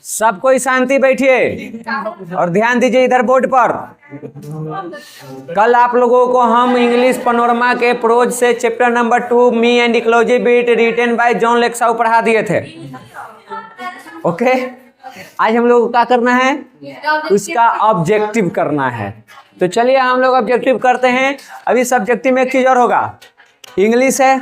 सब कोई शांति बैठिए और ध्यान दीजिए इधर बोर्ड पर। कल आप लोगों को हम इंग्लिश पैनोरमा के प्रोज से chapter number 2 me and ecology bit written by John Lexau पढ़ा दिए थे। ओके, आज हम लोग को क्या करना है, उसका ऑब्जेक्टिव करना है। तो चलिए हम लोग ऑब्जेक्टिव करते हैं। अभी सब्जेक्टिव में एक चीज और होगा, इंग्लिश है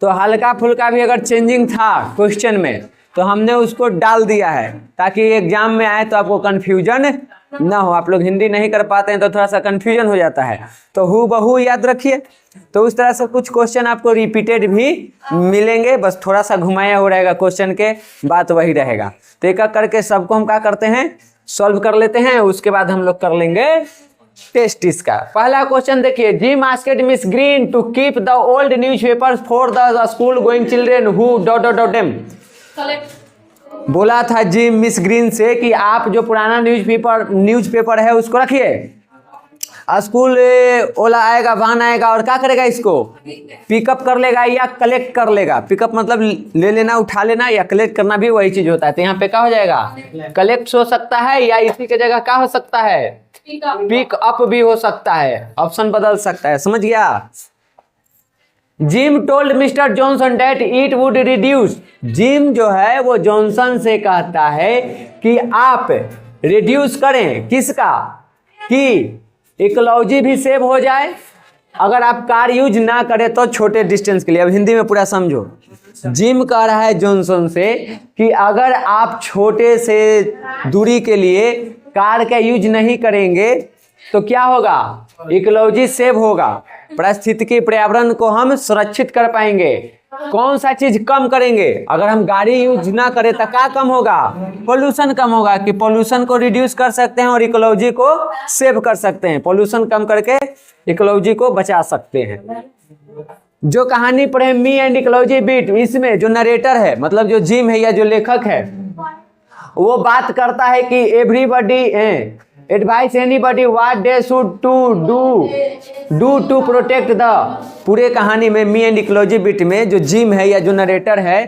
तो हल्का फुल्का भी अगर चेंजिंग था क्वेश्चन में तो हमने उसको डाल दिया है ताकि एग्जाम में आए तो आपको कंफ्यूजन ना हो। आप लोग हिंदी नहीं कर पाते हैं तो थोड़ा सा कंफ्यूजन हो जाता है, तो हु बहू याद रखिए। तो उस तरह से कुछ क्वेश्चन आपको रिपीटेड भी मिलेंगे, बस थोड़ा सा घुमाया हो रहेगा क्वेश्चन के, बात वही रहेगा। तो एक एक करके सबको हम क्या करते हैं, सॉल्व कर लेते हैं। उसके बाद हम लोग कर लेंगे टेस्ट इसका। पहला क्वेश्चन देखिए, Jim asked Miss Green to keep the old newspaper for the school going children who dot dot dot them. बोला था जिम मिस ग्रीन से कि आप जो पुराना न्यूज़पेपर है उसको रखिए, स्कूल ओला आएगा, वाहन आएगा और क्या करेगा, इसको पिकअप कर लेगा या कलेक्ट कर लेगा। पिकअप मतलब ले लेना, उठा लेना, या कलेक्ट करना भी वही चीज होता है। तो यहाँ पे क्या हो जाएगा, कलेक्ट हो सकता है या इसी के जगह क्या हो सकता है, पिक अप भी हो सकता है, ऑप्शन बदल सकता है। समझ गया। Jim told mister Johnson that it would reduce. Jim जो है वो जॉनसन से कहता है कि आप रिड्यूस करें, किसका, कि इकोलॉजी भी सेव हो जाए अगर आप कार यूज ना करें तो छोटे डिस्टेंस के लिए। अब हिंदी में पूरा समझो। जिम कह रहा है जॉनसन से कि अगर आप छोटे से दूरी के लिए कार का यूज नहीं करेंगे तो क्या होगा, इकोलॉजी सेव होगा, पारिस्थितिकी पर्यावरण को हम सुरक्षित कर पाएंगे। कौन सा चीज कम करेंगे, अगर हम गाड़ी यूज ना करें तो क्या कम होगा, पोल्यूशन कम होगा। कि पोल्यूशन को रिड्यूस कर सकते हैं और इकोलॉजी को सेव कर सकते हैं। पोल्यूशन कम करके इकोलॉजी को बचा सकते हैं। जो कहानी पढ़े मी एंड इकोलॉजी बिट, इसमें जो नरेटर है मतलब जो जिम है या जो लेखक है वो बात करता है कि everybody advise anybody what they should to do to protect the. पूरे कहानी में मी एंड इकोलॉजी बिट में जो जिम है या जो नरेटर है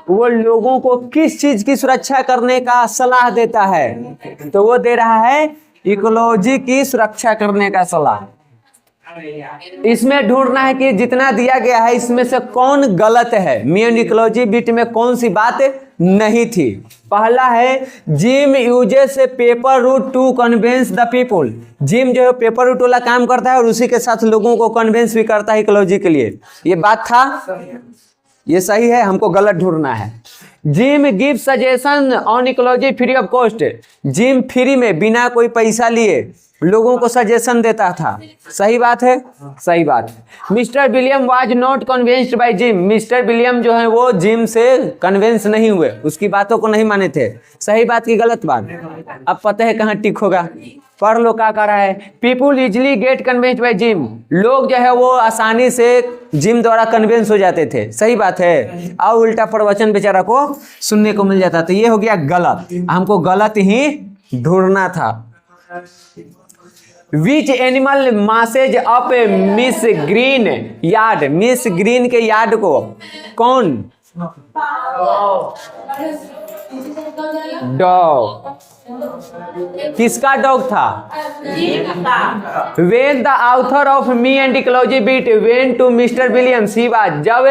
वो लोगों को किस चीज की सुरक्षा करने का सलाह देता है, तो वो दे रहा है इकोलॉजी की सुरक्षा करने का सलाह। इसमें ढूंढना है कि जितना दिया गया है इसमें से कौन गलत है, मी एंड इकोलॉजी बिट में कौन सी बात नहीं थी। पहला है Jim uses a paper route to convince the people. Jim जो है पेपर रूट वाला काम करता है और उसी के साथ लोगों को कन्विंस भी करता है इकोलॉजी के लिए। ये बात था, ये सही है, हमको गलत ढूंढना है। Gym give suggestion on ecology free of cost. Gym free में बिना कोई पैसा लिए लोगों को सजेशन देता था। सही बात है, सही बात है। Mister William was not convinced by Jim. Mister William जो है वो जिम से कन्विंस नहीं हुए, उसकी बातों को नहीं माने थे। सही बात की गलत बात, अब पता है कहाँ टिक होगा। पढ़ लो क्या कर रहा है। People easily get convinced by Jim. लोग जो है वो आसानी से जिम द्वारा कन्विंस हो जाते थे। सही बात है। और उल्टा प्रवचन बेचारा को सुनने को मिल जाता। तो ये हो गया गलत, हमको गलत ही ढूंढना था। Which animal messes up Miss Green yard. Miss Green के यार्ड को कौन, डॉग। किसका डॉग था, when the author of me and ecology bit went to mister William सीवा। जब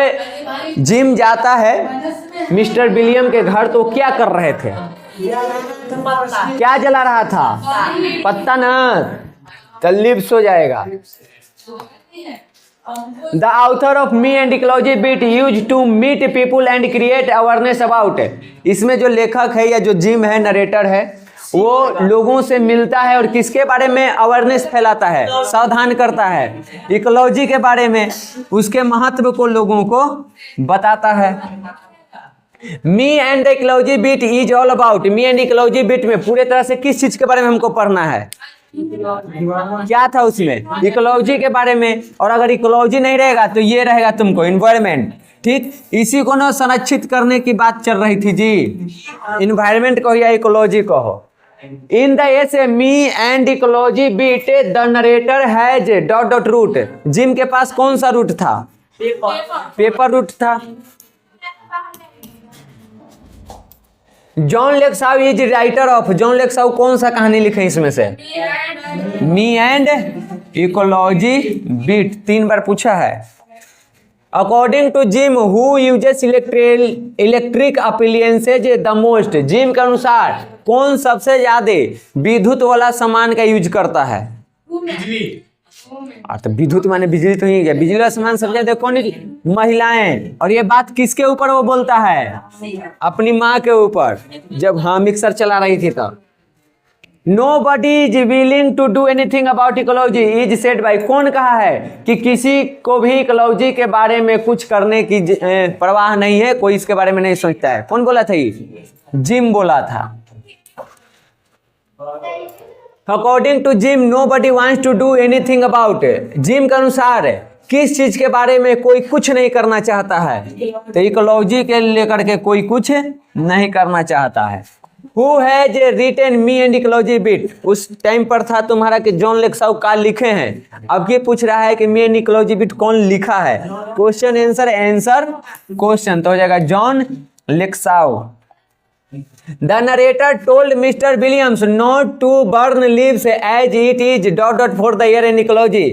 जिम जाता है मिस्टर विलियम के घर तो क्या कर रहे थे, क्या जला रहा था, पत्ता न, तल्लीब्स हो जाएगा। The author of me and ecology bit use to meet people and create awareness about. इसमें जो लेखक है या जो जिम है, नरेटर है, वो लोगों से मिलता है और किसके बारे में अवेयरनेस फैलाता है, सावधान करता है, इकोलॉजी के बारे में, उसके महत्व को लोगों को बताता है। मी and ecology bit is all about. Me and ecology bit में पूरे तरह से किस चीज के बारे में हमको पढ़ना है, क्या था उसमें, इकोलॉजी के बारे में। और अगर इकोलॉजी नहीं रहेगा तो ये रहेगा तुमको इन्वायरमेंट। ठीक, इसी को ना संरक्षित करने की बात चल रही थी जी। इन्वायरमेंट को या इकोलॉजी को हो। In the essay me and ecology bit the narrator has dot dot route. Jim के पास कौन सा रूट था, पेपर रूट था। John Lexau is writer of, John Lexau कौन सा कहानी लिखे इसमें से? मी एंड इकोलॉजी बिट, 3 बार पूछा है। According to Jim who uses electric appliances the most, Jim के अनुसार कौन सबसे ज्यादा विद्युत वाला सामान का यूज करता है? बिजली। तो विद्युत माने बिजली तो ही है, बिजली वाला सामान सबसे ज्यादा कौन? महिलाएं। और ये बात किसके ऊपर वो बोलता है? अपनी माँ के ऊपर, जब हाँ मिक्सर चला रही थी तब। Nobody is willing to do anything about ecology is said by, कौन कहा है कि किसी को भी इकोलॉजी के बारे में कुछ करने की परवाह नहीं है, कोई इसके बारे में नहीं सोचता है? कौन बोला था ये? जिम बोला था। According to Jim nobody wants to do anything about, Jim के अनुसार किस चीज के बारे में कोई कुछ नहीं करना चाहता है? तो इकोलॉजी के लेकर के कोई कुछ नहीं करना चाहता है। Who has written me and ecology bit, उस टाइम पर था तुम्हारा कि जॉन लेक्साउ का लिखे हैं, अब ये पूछ रहा है कि मी एंड इकोलॉजी बिट कौन लिखा है? क्वेश्चन आंसर, आंसर क्वेश्चन तो हो जाएगा John लेक्साउ। The narrator told Mr. Williams not to burn leaves as it is ... for the air and ecology.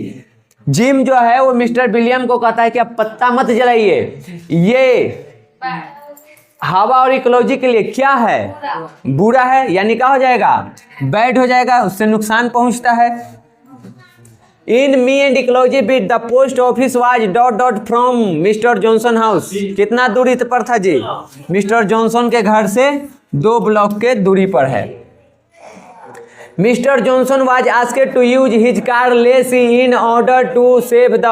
Gym जो है वो मिस्टर विलियम को कहता है कि आप पत्ता मत जलाइए, ये हवा और इकोलॉजी के लिए क्या है? बुरा है, यानी क्या हो जाएगा? बैड हो जाएगा, उससे नुकसान पहुंचता है। In me and ecology bit the post office was ... from mister Johnson house, कितना दूरी पर था जी? मिस्टर जॉनसन के घर से 2 ब्लॉक के दूरी पर है। Mr Johnson was asked to use his car less in order to save the,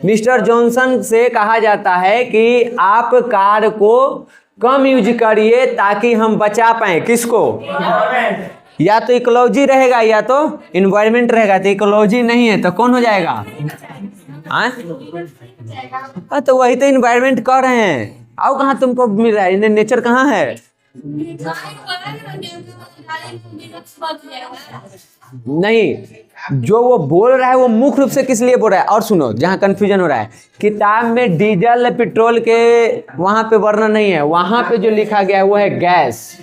Mr Johnson से कहा जाता है कि आप कार को कम यूज करिए ताकि हम बचा पाए किसको? या तो इकोलॉजी रहेगा या तो इन्वायरमेंट रहेगा, तो इकोलॉजी नहीं है तो कौन हो जाएगा? तो वही तो इन्वायरमेंट कर रहे हैं। आओ कहाँ तुमको मिल रहा है? नेचर कहाँ है? नहीं, जो वो बोल रहा है वो मुख्य रूप से किस लिए बोल रहा है? और सुनो, जहाँ कंफ्यूजन हो रहा है, किताब में डीजल पेट्रोल के वहां पे वर्णन नहीं है, वहां पे जो लिखा गया है वो है गैस।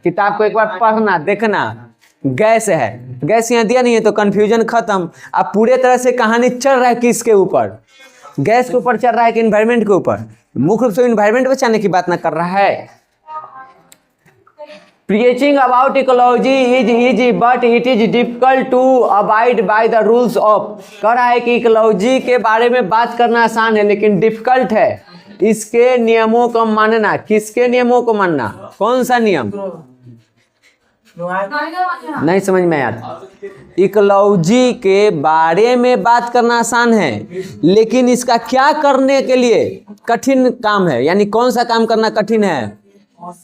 किताब को एक बार पढ़ना देखना, गैस है, गैस यहाँ दिया नहीं है तो कंफ्यूजन खत्म। अब पूरे तरह से कहानी चल रहा है किसके ऊपर? गैस के ऊपर चल रहा है कि इन्वायरमेंट के ऊपर? मुख्य रूप से इन्वायरमेंट बचाने की बात ना कर रहा है। Preaching about ecology is easy but it is difficult to abide by the rules of, कह रहा है कि इकोलॉजी के बारे में बात करना आसान है लेकिन डिफिकल्ट है इसके नियमों को मानना। किसके नियमों को मानना? कौन सा नियम? नहीं समझ में आया। इकोलॉजी के बारे में बात करना आसान है लेकिन इसका क्या करने के लिए कठिन काम है, यानी कौन सा काम करना कठिन है?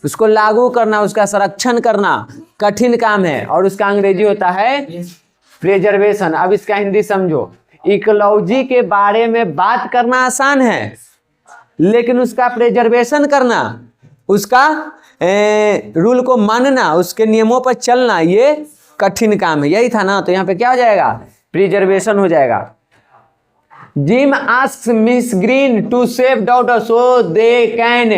उसको लागू करना, उसका संरक्षण करना कठिन काम है, और उसका अंग्रेजी होता है प्रिजर्वेशन। अब इसका हिंदी समझो। इकोलॉजी के बारे में बात करना आसान है लेकिन उसका प्रिजर्वेशन करना, उसका रूल को मानना, उसके नियमों पर चलना, ये कठिन काम है। यही था ना, तो यहाँ पे क्या हो जाएगा? प्रिजर्वेशन हो जाएगा। Jim asks Miss Green to save daughter so they can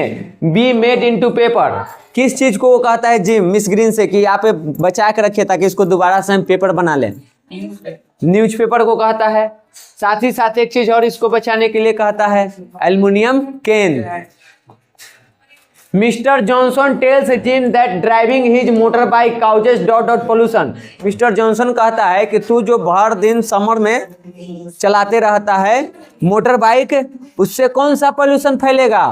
be made into paper, किस चीज को वो कहता है जिम मिस ग्रीन से कि आप बचा के रखिए ताकि इसको दोबारा से हम पेपर बना लें? न्यूज़पेपर को कहता है। साथ ही साथ एक चीज और इसको बचाने के लिए कहता है, aluminium can. Mr Johnson tells Jim that driving his motor bike causes ... pollution, Mr Johnson कहता है कि तू जो भर दिन समर में चलाते रहता है मोटर बाइक, उससे कौन सा पोल्यूशन फैलेगा?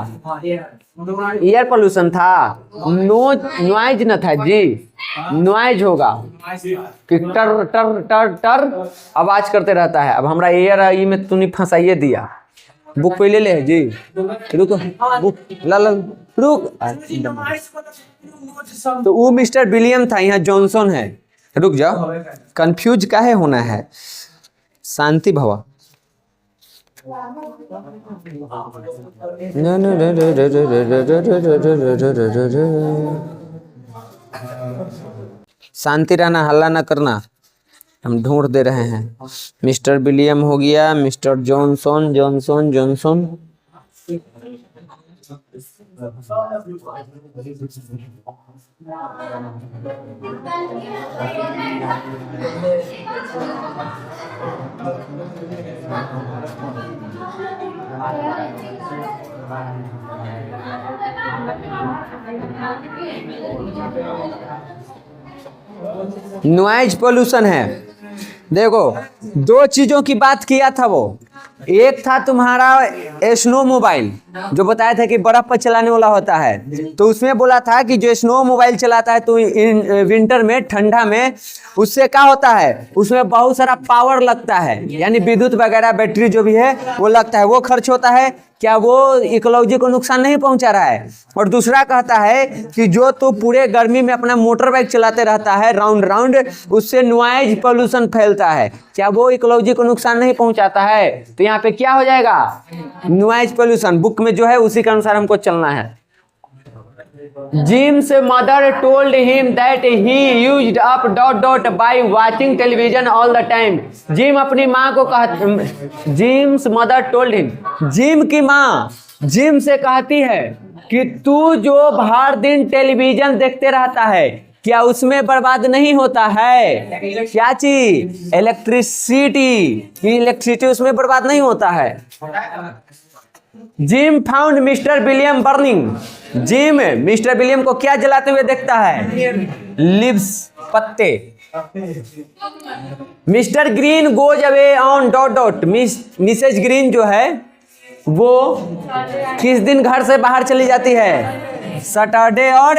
एयर पोल्यूशन था, नॉइज न था जी, नॉइज होगा कि टर टर टर टर आवाज करते रहता है। अब हमरा एयर ई में तूने फंसाइए दिया। बुक पे ले ले जी, रुको बुक ला रुक। तो वो मिस्टर विलियम था, यहाँ जॉनसन है। रुक जाओ, कंफ्यूज काहे होना है, शांति भवा। शांति रहना, हल्ला ना करना, हम ढूंढ दे रहे हैं। मिस्टर विलियम हो गया, mister Johnson Johnson Johnson, noise pollution है। देखो, दो चीजों की बात किया था वो। एक था तुम्हारा स्नो मोबाइल, जो बताया था कि बर्फ पर चलाने वाला होता है। तो उसमें बोला था कि जो स्नो मोबाइल चलाता है तो विंटर में, ठंडा में, उससे क्या होता है, उसमें बहुत सारा पावर लगता है, यानी विद्युत वगैरह बैटरी जो भी है वो लगता है, वो खर्च होता है। क्या वो इकोलॉजी को नुकसान नहीं पहुंचा रहा है? और दूसरा कहता है कि जो तो पूरे गर्मी में अपना मोटर बाइक चलाते रहता है राउंड राउंड, उससे नॉइज पोल्यूशन फैलता है, क्या वो इकोलॉजी को नुकसान नहीं पहुंचाता है? तो यहाँ पे क्या हो जाएगा, नॉइज पोल्यूशन। बुक में जो है उसी के अनुसार हमको चलना है। Jim's mother told him that he used up ... by watching television all the time. Gym अपनी माँ को Jim's mother told him, gym की माँ जिम से कहती है कि तू जो हर दिन टेलीविजन देखते रहता है, क्या उसमें बर्बाद नहीं होता है? क्या चीज? इलेक्ट्रिसिटी उसमें बर्बाद नहीं होता है। Jim found Mr William burning. Jim mister William को क्या जलाते हुए देखता है? लीव्स, पत्ते। Mr Green goes away on ... Mrs Green जो है वो किस दिन घर से बाहर चली जाती है? सैटरडे और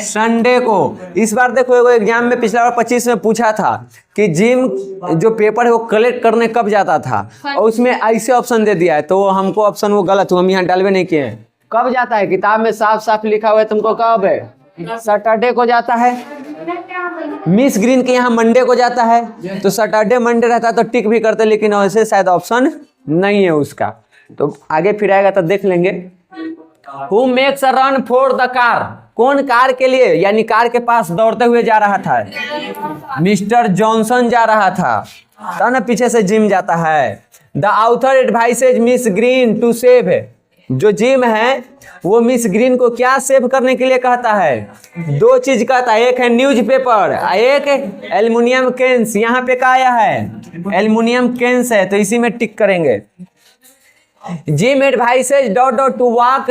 संडे को। इस बार देखो एग्जाम में पिछला बार 25 में पूछा था कि जिम जो पेपर है वो कलेक्ट करने कब जाता था, और उसमें ऐसे ऑप्शन दे दिया है, तो हमको ऑप्शन वो गलत हुआ, हम यहाँ डालवे नहीं किए हैं। कब जाता है? किताब में साफ साफ लिखा हुआ है तुमको, कब है? सैटरडे को जाता है। मिस ग्रीन के यहाँ मंडे को जाता है, तो सैटरडे मंडे रहता तो टिक भी करते, लेकिन वैसे शायद ऑप्शन नहीं है उसका, तो आगे फिर आएगा तो देख लेंगे। Who makes a run for the car? कौन कार के लिए, यानी कार के पास दौड़ते हुए जा रहा था? मिस्टर जॉनसन जा रहा था, तब ना पीछे से जिम जाता है। The author advises Miss Green to save. जो जिम है वो मिस ग्रीन को क्या सेव करने के लिए कहता है? दो चीज कहता है, एक है न्यूज़पेपर, एक एल्युमिनियम कैंस। यहाँ पे क्या आया है? एल्युमिनियम कैंस है, तो इसी में टिक करेंगे। Jim advises ... to walk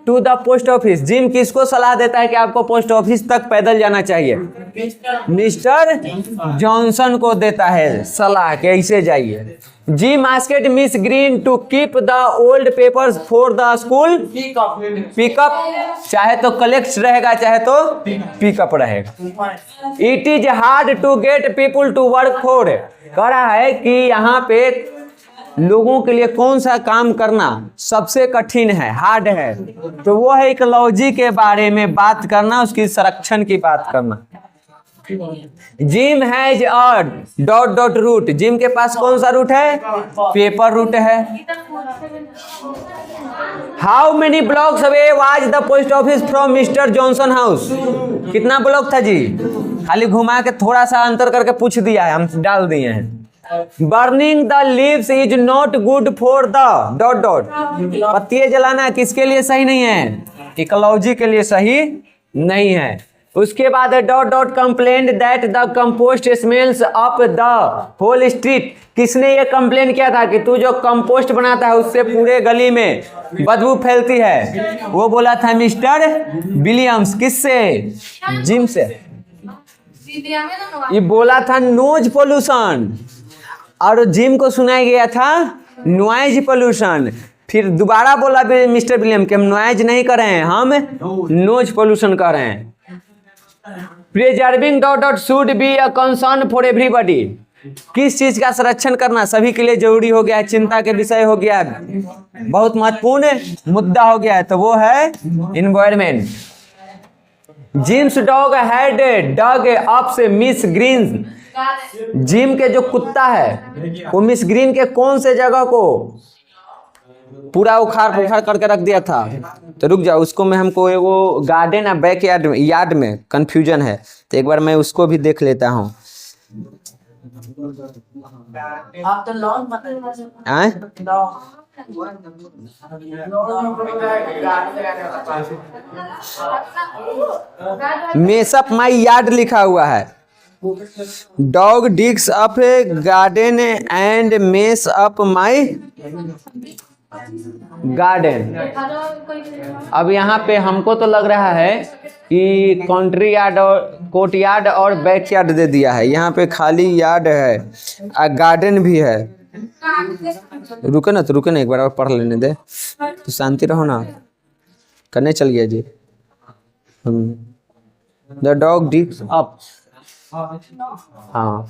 to the post office. Jim किसको सलाह देता है कि आपको पोस्ट ऑफिस तक पैदल जाना चाहिए? मिस्टर जॉनसन को देता है सलाह कि ऐसे जाइए। Jim asked Miss Green to keep the old papers for the school pickup. चाहे तो कलेक्ट रहेगा, चाहे तो पिकअप रहेगा। It is hard to get people to work for. कह रहा है कि यहाँ पे लोगों के लिए कौन सा काम करना सबसे कठिन है, हार्ड है, तो वो है इकोलॉजी के बारे में बात करना, उसकी संरक्षण की बात करना। Jim has a ... route. Jim के पास कौन सा रूट है? पेपर रूट है। How many blocks away was the post office from mister Johnson house? कितना ब्लॉक था जी? खाली घुमा के थोड़ा सा अंतर करके पूछ दिया है, हम डाल दिए हैं। Burning the leaves is not good for the ... पत्तियां जलाना किसके लिए सही नहीं है? इकोलॉजी के लिए सही नहीं है। उसके बाद ... complaint that the compost smells up the whole street. किसने ये कंप्लेन किया था कि तू जो कंपोस्ट बनाता है उससे पूरे गली में बदबू फैलती है? वो बोला था मिस्टर विलियम्स। किससे? जिम से। ये बोला था नोज पोल्यूशन, और जिम को सुनाया गया था नॉइज पोल्यूशन। फिर दोबारा बोला मिस्टर विलियम कि हम नॉइज नहीं कर रहे हैं, हम नोज पोल्यूशन कर रहे हैं। Preserving ... should be a concern for everybody. किस चीज का संरक्षण करना सभी के लिए जरूरी हो गया है, चिंता के विषय हो गया है, बहुत महत्वपूर्ण मुद्दा हो गया है, तो वो है environment. Jim's dog had dug up से मिस ग्रीन। जिम के जो कुत्ता है वो मिस ग्रीन के कौन से जगह को पूरा उखाड़ करके रख दिया था? तो रुक जाओ, उसको मैं हमको वो गार्डन या बैक यार्ड में कंफ्यूजन है, तो एक बार मैं उसको भी देख लेता हूँ। मेसअप माई यार्ड लिखा हुआ है। Dog digs up garden and mess up my garden. अब यहाँ पे हमको तो लग रहा है कि कंट्री यार्ड और कोर्ट यार्ड और बैक यार्ड दे दिया है। यहाँ पे खाली यार्ड है और गार्डन भी है। रुके ना, तो रुके ना, एक बार और पढ़ लेने दे, तो शांति रहो ना। करने चल गया जी। द डॉग डिग्स अप, हाँ,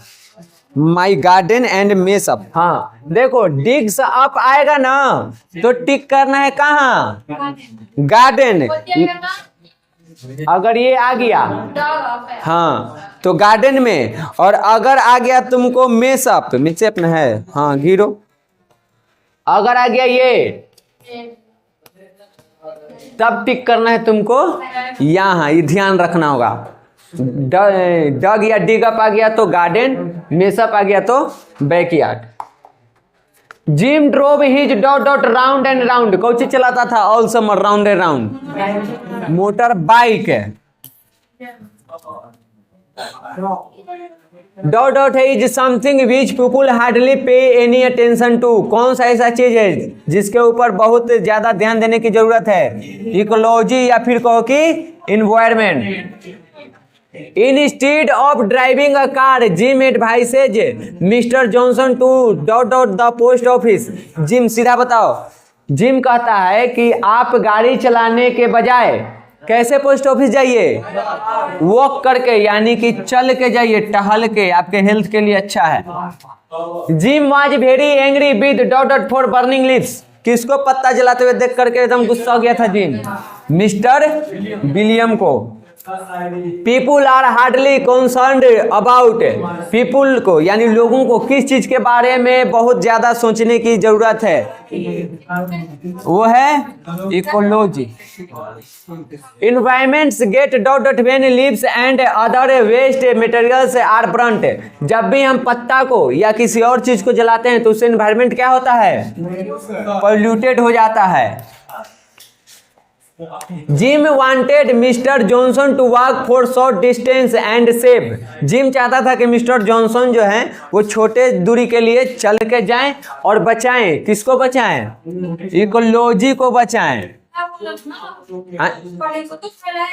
माई गार्डन एंड मेस अप। हाँ देखो, डिग्स अप आएगा ना तो टिक करना है कहाँ? गार्डन। अगर ये आ गया हाँ तो गार्डन में, और अगर आ गया तुमको मेसअप, मेसअप में है हाँ घीरो, अगर आ गया ये तब टिक करना है तुमको यहाँ। ये ध्यान रखना होगा। डग या डिग अप आ गया तो गार्डन, मेसअप आ गया तो backyard. Gym drove his dot dot round and round. कौन चीज चलाता था? All summer round and round, motor bike है। डॉट डॉट है is something which people hardly पे एनी अटेंशन टू। कौन सा ऐसा चीज है जिसके ऊपर बहुत ज्यादा ध्यान देने की जरूरत है? इकोलॉजी या फिर कहो कि environment. Instead of driving a car, Jim advises Mr. Johnson to dot dot the post office. Jim सीधा बताओ। जिम कहता है कि आप गाड़ी चलाने के बजाय कैसे पोस्ट ऑफिस जाइए? वॉक करके, यानी कि चल के जाइए, टहल के, आपके हेल्थ के लिए अच्छा है। Gym was very angry with dot dot for burning lips. किसको पत्ता जलाते हुए देख करके एकदम गुस्सा हो गया था जिम? मिस्टर विलियम को। People are hardly concerned about. People को यानी लोगों को किस चीज के बारे में बहुत ज्यादा सोचने की जरूरत है? वो है ecology. Environments get dot dot when leaves and other waste materials are burnt. जब भी हम पत्ता को या किसी और चीज को जलाते हैं तो उससे इन्वायरमेंट क्या होता है? पोल्यूटेड हो जाता है। Jim wanted Mr Johnson to walk for short distance and save. Jim चाहता था कि मिस्टर जॉनसन जो है वो छोटे दूरी के लिए चल के जाएं और बचाएं। किसको बचाएं? इकोलॉजी को बचाएं।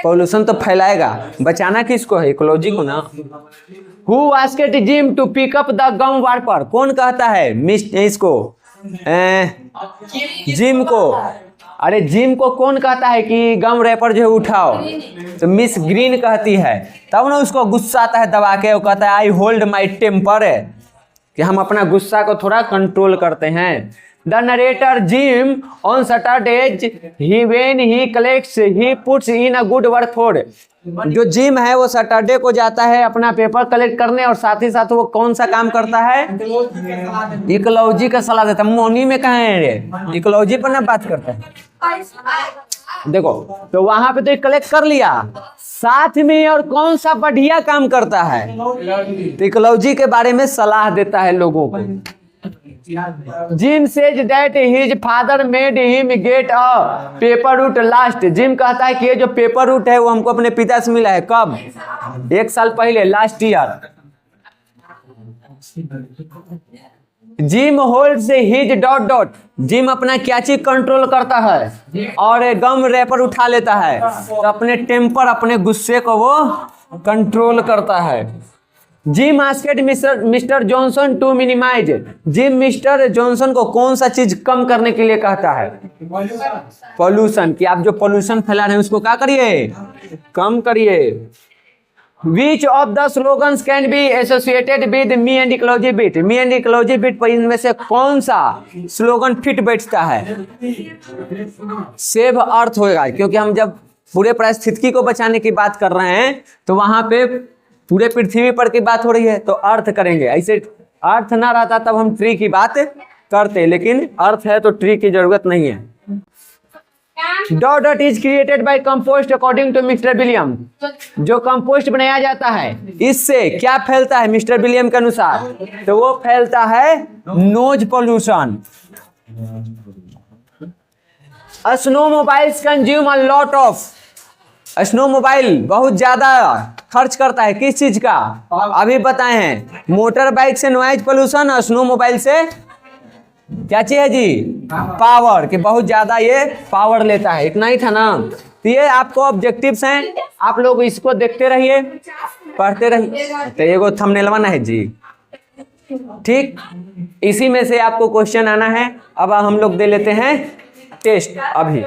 पॉल्यूशन तो फैलाएगा, बचाना किसको है? इकोलॉजी को ना। Who asked Jim to pick up the gum wrapper. कौन कहता है इसको? जिम को। अरे जिम को कौन कहता है कि गम रैपर जो है उठाओ? तो मिस ग्रीन कहती है। तब ना उसको गुस्सा आता है दबा के, वो कहता है आई होल्ड माई टेम्पर, कि हम अपना गुस्सा को थोड़ा कंट्रोल करते हैं। The narrator gym on Saturdays he when he collects he puts in a good work for. जो जिम है वो सैटरडे को जाता है अपना पेपर कलेक्ट करने, और साथ ही साथ वो कौन सा काम करता है? इकोलॉजी का सलाह देता है। मोनी में कहाँ है रे? इकोलॉजी पर ना बात करता है। देखो तो वहां पे तो कलेक्ट कर लिया, साथ में और कौन सा बढ़िया काम करता है? तो इकोलॉजी के बारे में सलाह देता है लोगों को। Jim says that his father made him get a paper route last. Jim कहता है कि ये जो पेपर रूट है वो हमको अपने पिता से मिला है। कब? 1 साल पहले, last year. Gym holds his dot dot. Gym अपना क्या चीज कंट्रोल करता है? और गम रैपर उठा लेता है, तो अपने टेम्पर, अपने गुस्से को वो कंट्रोल करता है। Jim asked Mr Johnson to minimise. Jim Mr Johnson को कौन सा चीज कम करने के लिए कहता है? पॉल्यूशन। कि आप जो पॉल्यूशन फैला रहे हैं उसको क्या करिए? कम करिए। Which of the slogans can be associated with me and ecology bit? me and ecology bit पर इनमें से कौन सा स्लोगन फिट बैठता है? सेव अर्थ होगा, क्योंकि हम जब पूरे पारिस्थितिकी को बचाने की बात कर रहे हैं तो वहां पे पूरे पृथ्वी पर की बात हो रही है, तो अर्थ करेंगे। ऐसे अर्थ ना रहता तब हम ट्री की बात करते, लेकिन अर्थ है तो ट्री की जरूरत नहीं है। Dot dot is created by compost according to mister William. जो कंपोस्ट बनाया जाता है इससे क्या फैलता है मिस्टर विलियम के अनुसार? तो वो फैलता है noise pollution. Snow mobiles consume a lot of, snow mobile बहुत ज्यादा खर्च करता है किस चीज का, अभी बताए हैं, मोटर बाइक से नॉइज पोल्यूशन, स्नो मोबाइल से क्या चाहिए जी, पावर, कि बहुत ज्यादा ये पावर लेता है। इतना ही था ना। तो ये आपको ऑब्जेक्टिव्स हैं, आप लोग इसको देखते रहिए, पढ़ते रहिए। तो ये थंबनेलवा ना है जी, ठीक, इसी में से आपको क्वेश्चन आना है। अब हम लोग दे लेते हैं टेस्ट अभी।